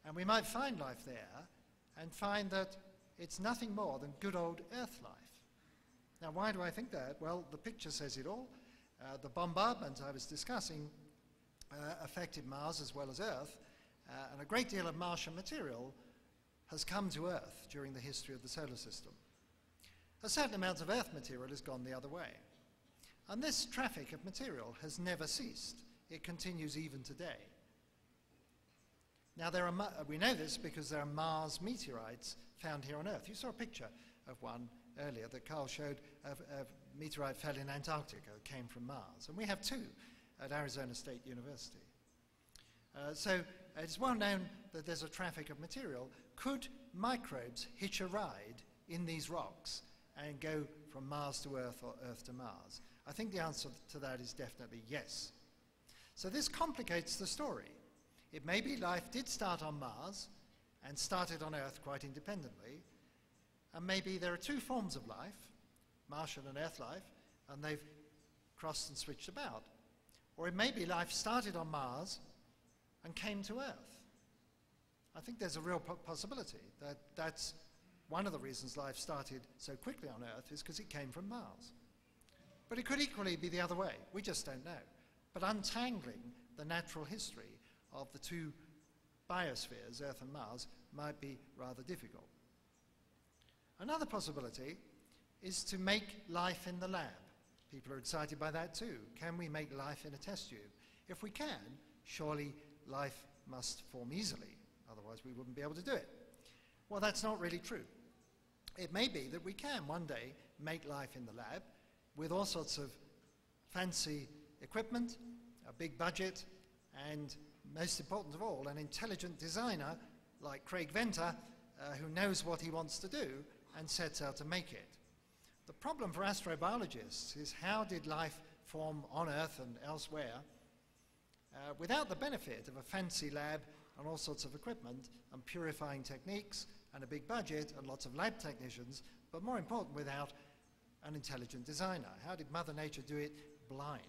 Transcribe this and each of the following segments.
And we might find life there and find that it's nothing more than good old Earth life. Now, why do I think that? Well, the picture says it all. The bombardment I was discussing affected Mars as well as Earth, and a great deal of Martian material has come to Earth during the history of the solar system. A certain amount of Earth material has gone the other way. And this traffic of material has never ceased. It continues even today. Now, we know this because there are Mars meteorites found here on Earth. You saw a picture of one earlier that Carl showed of a meteorite fell in Antarctica that came from Mars. And we have two at Arizona State University. So it's well known that there's a traffic of material. Could microbes hitch a ride in these rocks and go from Mars to Earth or Earth to Mars? I think the answer to that is definitely yes. So this complicates the story. It may be life did start on Mars and started on Earth quite independently, and maybe there are two forms of life, Martian and Earth life, and they've crossed and switched about. Or it may be life started on Mars and came to Earth. I think there's a real possibility that that's one of the reasons life started so quickly on Earth is because it came from Mars. But it could equally be the other way. We just don't know. But untangling the natural history of the two biospheres, Earth and Mars, might be rather difficult. Another possibility is to make life in the lab. People are excited by that too. Can we make life in a test tube? If we can, surely life must form easily. Otherwise, we wouldn't be able to do it. Well, that's not really true. It may be that we can one day make life in the lab with all sorts of fancy equipment, a big budget, and most important of all, an intelligent designer like Craig Venter who knows what he wants to do and sets out to make it. The problem for astrobiologists is how did life form on Earth and elsewhere without the benefit of a fancy lab and all sorts of equipment and purifying techniques and a big budget and lots of lab technicians, but more important, without an intelligent designer. How did Mother Nature do it blind,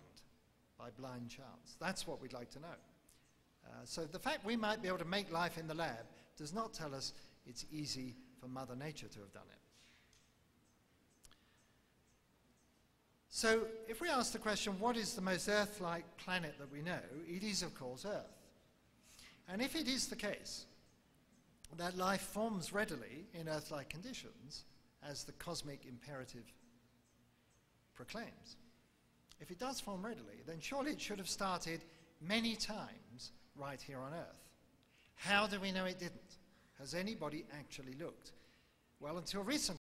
by blind chance? That's what we'd like to know. So the fact we might be able to make life in the lab does not tell us it's easy for Mother Nature to have done it. So if we ask the question, what is the most Earth-like planet that we know, it is, of course, Earth. And if it is the case that life forms readily in Earth-like conditions, as the cosmic imperative proclaims, if it does form readily, then surely it should have started many times right here on Earth. How do we know it didn't? Has anybody actually looked? Well, until recently,